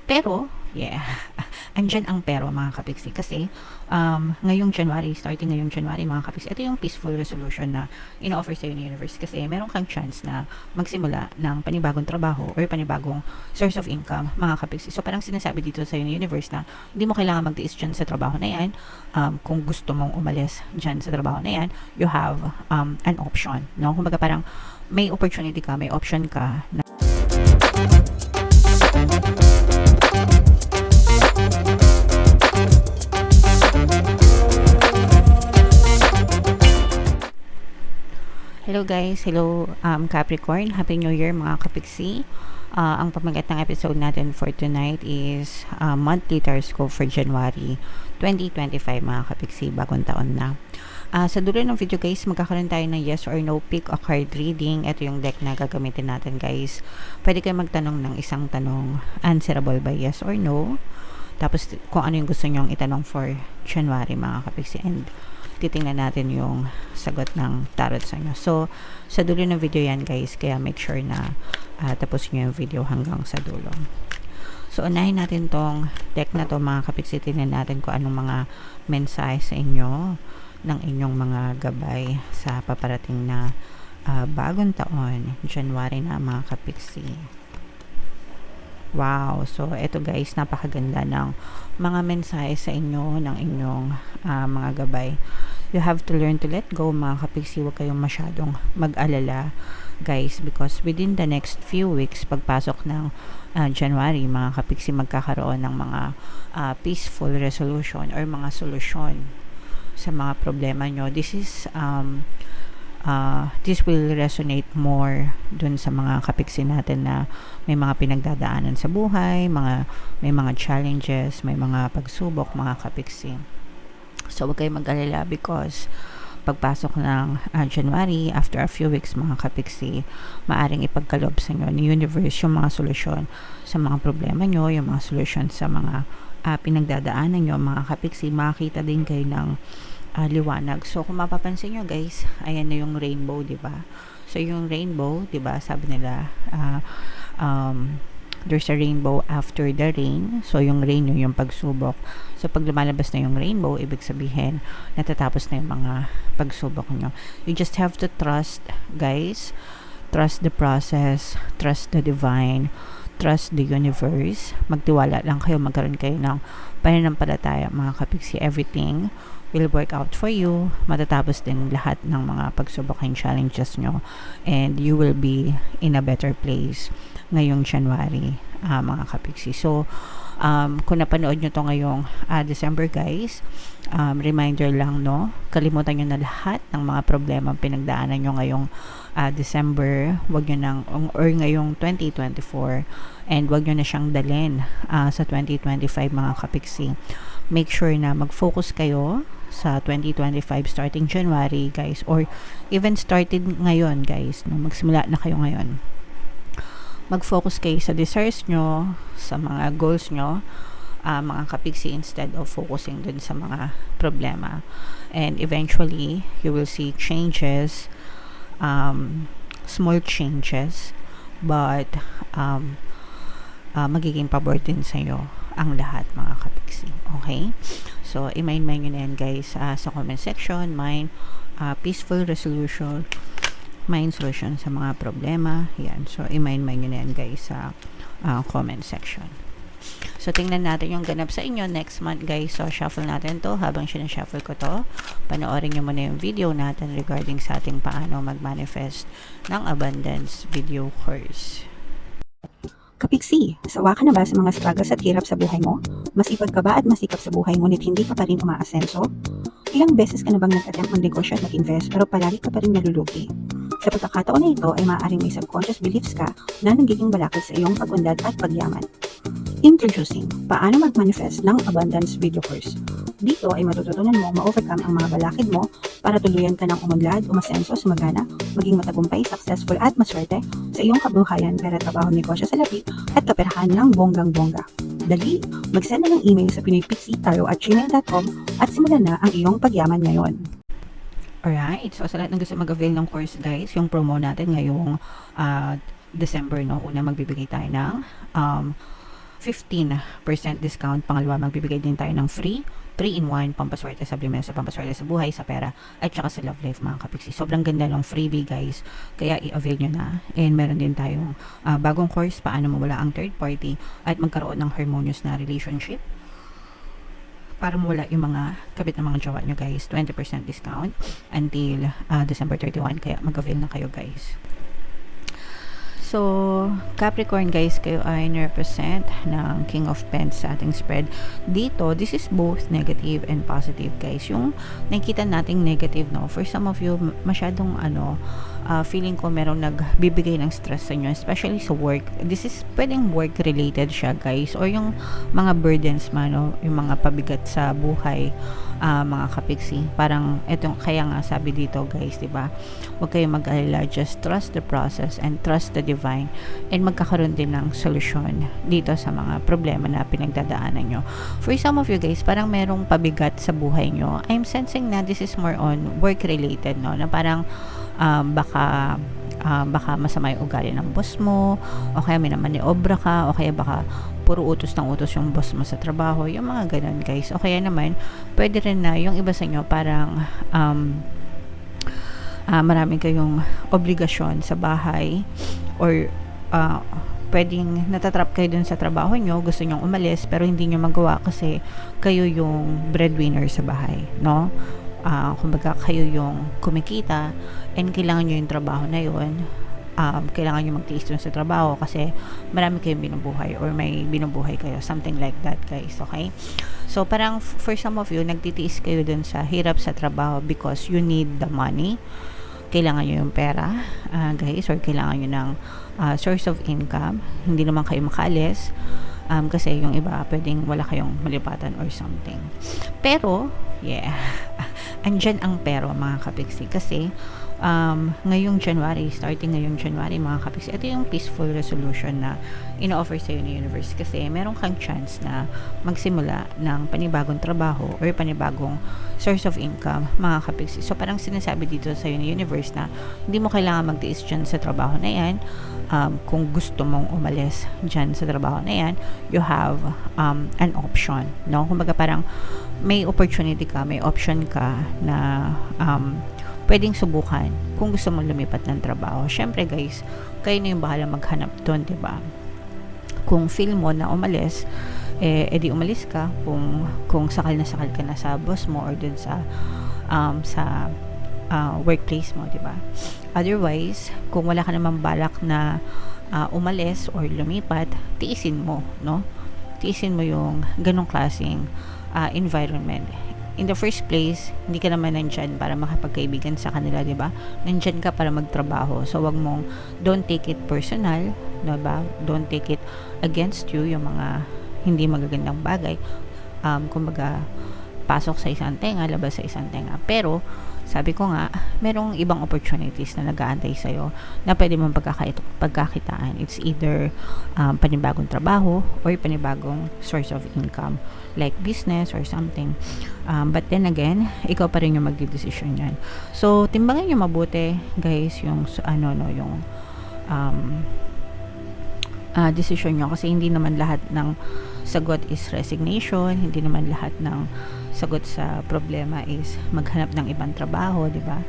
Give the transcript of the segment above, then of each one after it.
Pero, yeah, andyan ang pero mga kapiksi. Kasi, ngayong January, starting ngayong January mga kapiksi, ito yung peaceful resolution na ino-offer sa'yo ni universe. Kasi meron kang chance na magsimula ng panibagong trabaho or panibagong source of income mga kapiksi. So, parang sinasabi dito sa'yo ni universe na hindi mo kailangan magtiis dyan sa trabaho na yan. Kung gusto mong umalis dyan sa trabaho na yan, you have an option. No? Kumbaga parang may opportunity ka, may option ka na hello guys, hello Capricorn, Happy New Year mga kapiksi. Ang pamagat ng episode natin for tonight is monthly horoscope for January 2025 mga kapiksi, bagong taon na. Sa dulo ng video guys, magkakaroon tayo ng yes or no pick a card reading. Ito yung deck na gagamitin natin guys. Pwede kayo magtanong ng isang tanong, answerable by yes or no. Tapos kung ano yung gusto nyong itanong for January mga kapiksi, and titingnan natin yung sagot ng tarot sa inyo. So, sa dulo ng video yan guys, kaya make sure na tapos nyo yung video hanggang sa dulo. So, unahin natin tong deck na to mga kapiksi. Tingnan natin kung anong mga mensahe sa inyo ng inyong mga gabay sa paparating na bagong taon, January na mga kapiksi. Wow! So, eto guys, napakaganda ng mga mensahe sa inyo ng inyong mga gabay. You have to learn to let go mga kapiksi. Huwag kayong masyadong mag-alala guys, because within the next few weeks, pagpasok ng January mga kapiksi, magkakaroon ng mga peaceful resolution or mga solusyon sa mga problema nyo. This will resonate more dun sa mga kapiksi natin na may mga pinagdadaanan sa buhay, may mga challenges, may mga pagsubok mga kapiksi. So, huwag kayong mag-alala because pagpasok ng January, after a few weeks mga kapiksi, maaring ipagkaloob sa inyo ni universe yung mga solusyon sa mga problema nyo, yung mga solusyon sa mga pinagdadaanan nyo mga kapiksi. Makakita din kayo ng liwanag. So, kung mapapansin nyo guys, ayan na yung rainbow, diba? So, yung rainbow, diba, sabi nila, there's a rainbow after the rain. So, yung rain yung pagsubok. So, pag lumalabas na yung rainbow, ibig sabihin, natatapos na yung mga pagsubok nyo. You just have to trust, guys. Trust the process. Trust the divine. Trust the universe. Magtiwala lang kayo. Magkaroon kayo ng pananampalataya, mga kapiksi. Everything will work out for you. Matatapos din lahat ng mga pagsubok and challenges nyo. And you will be in a better place ngayong January, mga kapiksi. So, kung napanood nyo to ngayong December guys, reminder lang, no? Kalimutan nyo na lahat ng mga problema pinagdaanan nyo ngayong December. Wag nyo nang, or ngayong 2024, and wag nyo na siyang dalhin sa 2025 mga kapiksi. Make sure na mag-focus kayo sa 2025 starting January guys, or even started ngayon guys, no? Magsimula na kayo ngayon. Mag-focus kayo sa desires nyo, sa mga goals nyo, mga kapiksi, instead of focusing dun sa mga problema. And eventually, you will see changes, small changes, but magiging pabor din sa'yo ang lahat mga kapiksi. Okay? So, i-mind nyo na yan guys sa comment section. Mind peaceful resolution, mind solution sa mga problema. Yan. So, i-mind nyo na yan guys sa comment section. So, tingnan natin yung ganap sa inyo next month guys. So, shuffle natin to. Habang sinashuffle ko to, panoorin nyo muna yung video natin regarding sa ating paano mag-manifest ng abundance video course. Kapiksi, sawa ka na ba sa mga struggles at hirap sa buhay mo? Masipag ka ba at masikap sa buhay ngunit hindi ka pa rin umaasenso? Ilang beses ka na bang nag-attempt mag-negosyo at mag-invest pero palagi ka pa rin nalulugi? Sa pagkakataon na ito ay maaaring may subconscious beliefs ka na nagiging balakid sa iyong pag-unlad at pagyaman. Introducing, paano mag-manifest ng abundance video course. Dito ay matututunan mo ma-overcome ang mga balakid mo para tuluyan ka ng umunlad, umasenso, sumagana, maging matagumpay, successful at maswerte sa iyong kabuhayan, pera, trabaho, negosyo sa labi at kaperahan ng bonggang-bongga. Dali, mag-send na ng email sa pinoypixitaro@gmail.com at simulan na ang iyong pagyaman ngayon. Alright, so sa lahat ng gusto mag-avail ng course guys, yung promo natin ngayong December, no? Una magbibigay tayo ng 15% discount. Pangalawa, magbibigay din tayo ng free 3-in-1 pampaswerte sa Blimensa, pampaswerte sa buhay, sa pera, at saka sa love life mga kapiksi. Sobrang ganda ng freebie guys, kaya i-avail nyo na. And meron din tayong bagong course, paano mawala ang third party at magkaroon ng harmonious na relationship para mawala yung mga kabit ng mga jowa nyo guys. 20% discount until December 31, kaya mag-avail na kayo guys. So, Capricorn guys, kayo ay represent ng King of Pens sa ating spread. Dito, this is both negative and positive guys. Yung nakikita nating negative, no, for some of you, masyadong feeling ko merong nagbibigay ng stress sa inyo, especially sa work. This is pwedeng work related siya guys, or yung mga burdens man, no, yung mga pabigat sa buhay, mga kapiksi. Parang etong, kaya nga sabi dito guys, diba, huwag kayong mag-alala, just trust the process and trust the divine, and magkakaroon din ng solusyon dito sa mga problema na pinagdadaanan nyo. For some of you guys, parang merong pabigat sa buhay nyo. I'm sensing na this is more on work related, no, na parang baka masama yung ugali ng boss mo, o kaya may naman obra ka, o kaya baka puro utos ng utos yung boss mo sa trabaho, yung mga ganun guys. O kaya naman, pwede rin na yung iba sa inyo parang marami kayong obligasyon sa bahay, or pwedeng natatrap kayo dun sa trabaho nyo, gusto nyong umalis pero hindi nyo magawa kasi kayo yung breadwinner sa bahay, no? Kumbaga kayo yung kumikita and kailangan nyo yung trabaho na yun. Kailangan nyo magtiis dun sa trabaho kasi marami kayong binubuhay, or may binubuhay kayo, something like that guys, okay? So parang for some of you, nagtitiis kayo dun sa hirap sa trabaho because you need the money. Kailangan nyo yung pera guys, or kailangan nyo ng source of income. Hindi naman kayo makaalis kasi yung iba pwedeng wala kayong malipatan or something. Pero andyan ang pero mga kapiksi, kasi ngayong January, starting ngayong January mga kapiksi, ito yung peaceful resolution na ino-offer sa'yo ni universe, kasi meron kang chance na magsimula ng panibagong trabaho or panibagong source of income mga kapiksi. So parang sinasabi dito sa'yo ni universe na hindi mo kailangan magtiis dyan sa trabaho na yan. Kung gusto mong umalis dyan sa trabaho na yan, you have an option, no? Kumbaga parang may opportunity ka, may option ka na pwedeng subukan kung gusto mong lumipat ng trabaho. Syempre guys, kayo na yung bahala maghanap doon, diba? Kung feel mo na umalis, edi umalis ka. Kung sakal ka na sa boss mo or dun sa workplace mo, diba? Otherwise, kung wala ka namang balak na umalis or lumipat, tiisin mo, no? Tiisin mo yung ganong klaseng environment. In the first place, hindi ka naman nandyan para makapagkaibigan sa kanila, diba? Nandyan ka para magtrabaho. So, don't take it personal, diba? Don't take it against you, yung mga hindi magagandang bagay. Kumbaga, pasok sa isang tenga, labas sa isang tenga. Pero, sabi ko nga, merong ibang opportunities na nag-aantay sa'yo na pwede mong pagkakitaan. It's either panibagong trabaho or panibagong source of income, like business or something. But then again, ikaw pa rin yung magdidesisyon yan. So, timbangan nyo mabuti, guys, yung decision nyo, kasi hindi naman lahat ng sagot is resignation, hindi naman lahat ng sagot sa problema is maghanap ng ibang trabaho, di ba?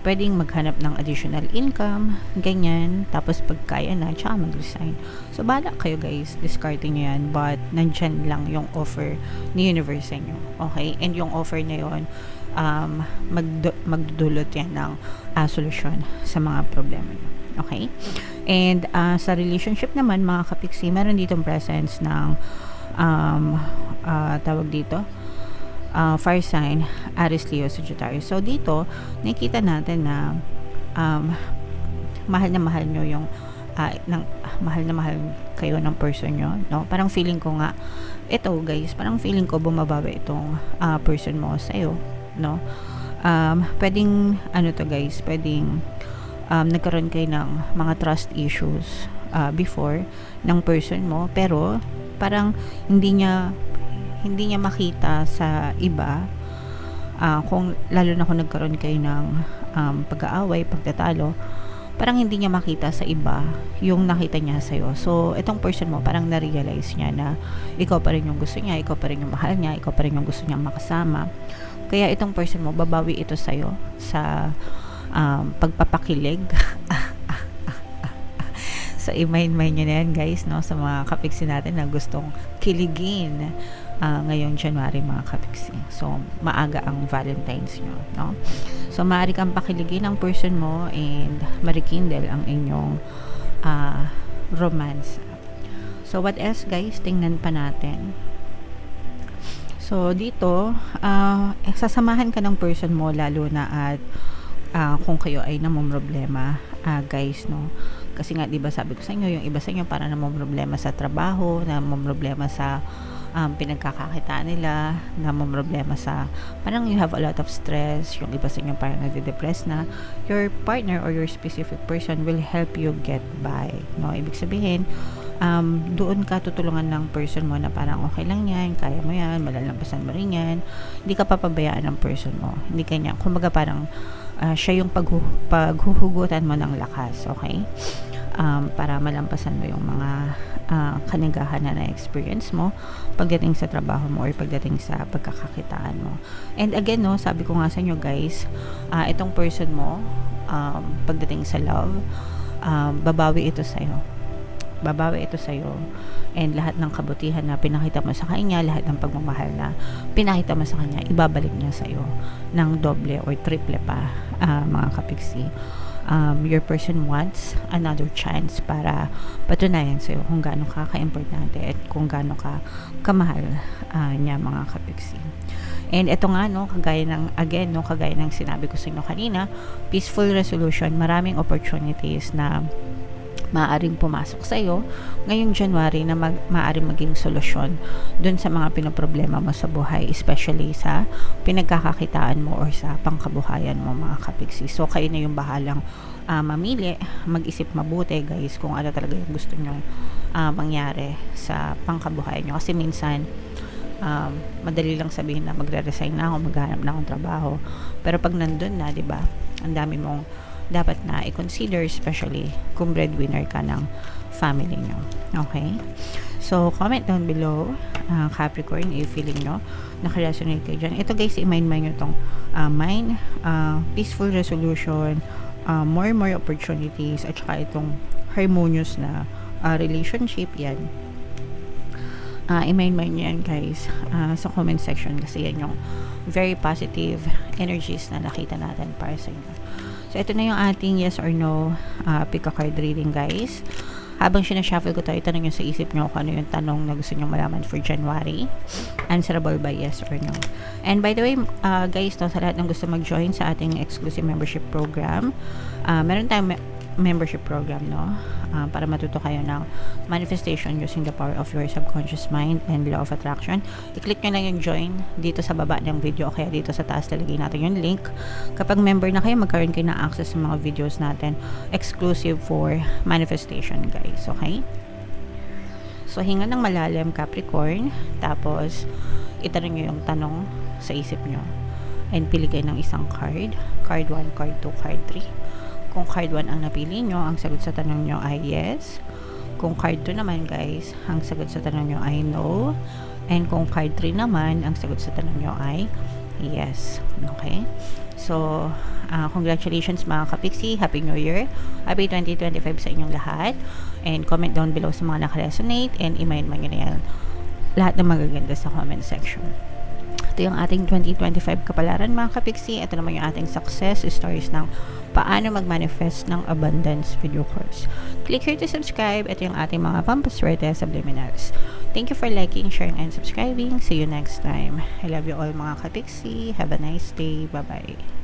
Pwedeng maghanap ng additional income, ganyan, tapos pagkaya na, tsaka mag-resign. So, bahala kayo guys, discarding nyo yan, but nandyan lang yung offer ni universe sa inyo, okay? And yung offer na yun, magdudulot yan ng solusyon sa mga problema nyo, okay? And sa relationship naman, mga kapiksi, meron ditong presence ng tawag dito, fire sign, Aries, Leo, Sagittarius. So dito, nakikita natin na mahal na mahal nyo yung mahal na mahal kayo ng person nyo, no? Parang feeling ko nga, ito guys, parang feeling ko bumabawi itong person mo sa'yo, no? Pwedeng, to guys, pwedeng nagkaroon kayo ng mga trust issues before ng person mo, pero parang hindi niya makita sa iba, kung lalo na kung nagkaroon kayo ng pag-aaway, pagtatalo, parang hindi niya makita sa iba yung nakita niya sa'yo. So, itong person mo, parang na-realize niya na ikaw pa rin yung gusto niya, ikaw pa rin yung mahal niya, ikaw pa rin yung gusto niyang makasama. Kaya itong person mo, babawi ito sa'yo sa pagpapakilig. So, i-mind nyo na yan, guys, no? Sa mga kapiksi natin na gustong kiligin ngayong January, mga kapiksi. So, maaga ang Valentine's nyo, no? So, maaari kang pakiligin ang person mo and marikindle ang inyong romance. So, what else, guys? Tingnan pa natin. So, dito, sasamahan ka ng person mo lalo na at kung kayo ay namomroblema, guys, no? Kasi nga, di ba sabi ko sa inyo, yung iba sa inyo para namomroblema sa trabaho, namomroblema sa pinagkakakita nila, namomroblema sa, parang you have a lot of stress, yung iba sa inyo parang nade-depress na, your partner or your specific person will help you get by, no? Ibig sabihin, doon ka tutulungan ng person mo na parang okay lang yan, kaya mo yan, malalampasan mo rin yan, hindi ka papabayaan ng person mo, hindi kanya, kumbaga parang siya yung paghuhugutan mo ng lakas, okay? Para malampasan mo yung mga kanigahan na na-experience mo pagdating sa trabaho mo or pagdating sa pagkakakitaan mo. And again, no, sabi ko nga sa inyo, guys, itong person mo, pagdating sa love, babawi ito sa'yo. Babawi ito sa'yo. And lahat ng kabutihan na pinakita mo sa kanya, lahat ng pagmamahal na pinakita mo sa kanya, ibabalik niya sa'yo ng doble or triple pa, mga kapiksi. Your person wants another chance para patunayan sa'yo kung gaano ka ka-importante at kung gaano ka kamahal niya, mga kapiksi. And ito nga, no, kagaya ng sinabi ko sa inyo kanina, peaceful resolution, maraming opportunities na maaaring pumasok sa iyo ngayong January na maaaring maging solusyon dun sa mga pinoproblema mo sa buhay, especially sa pinagkakakitaan mo or sa pangkabuhayan mo, mga kapiksi. So, kayo na yung bahalang mamili, mag-isip mabuti, guys, kung ano talaga yung gusto nyo mangyari sa pangkabuhayan nyo. Kasi minsan, madali lang sabihin na magre-resign na ako, maghanap na akong trabaho. Pero pag nandun na, di ba, ang dami mong dapat na i-consider, especially kung breadwinner ka ng family nyo. Okay? So, comment down below, Capricorn, if feeling nyo nakaresonate kayo dyan. Ito, guys, i-mind nyo itong peaceful resolution, more opportunities, at saka itong harmonious na relationship, yan. I-mind nyo yan, guys, sa comment section, kasi yan yung very positive energies na nakita natin para sa inyo. So, ito na yung ating yes or no pick a card reading, guys. Habang sinashuffle ko tayo, itanong nyo sa isip nyo kung ano yung tanong na gusto nyo malaman for January. Answerable by yes or no. And by the way, guys, no, sa lahat ng gusto mag-join sa ating exclusive membership program, meron tayong membership program, no? Para matuto kayo ng manifestation using the power of your subconscious mind and law of attraction. I-click nyo lang yung join dito sa baba ng video o kaya dito sa taas lalagay natin yung link. Kapag member na kayo, magkaroon kayo ng access sa mga videos natin exclusive for manifestation, guys. Okay? So, hinga ng malalim, Capricorn. Tapos, itanong nyo yung tanong sa isip nyo. And pili kayo ng isang card. Card 1, card 2, card 3. Kung card 1 ang napili nyo, ang sagot sa tanong nyo ay yes. Kung card 2 naman, guys, ang sagot sa tanong nyo ay no. And kung card 3 naman, ang sagot sa tanong nyo ay yes. Okay? So, congratulations, mga kapiksi. Happy New Year. Happy 2025 sa inyong lahat. And comment down below sa mga nakaresonate. And i-mind mo nyo na yan lahat ng magaganda sa comment section. Ito yung ating 2025 kapalaran, mga kapiksi. Ito naman yung ating success stories ng paano mag-manifest ng abundance video course. Click here to subscribe. Ito yung ating mga pampaswerte subliminals. Thank you for liking, sharing, and subscribing. See you next time. I love you all, mga kapiksi. Have a nice day. Bye-bye.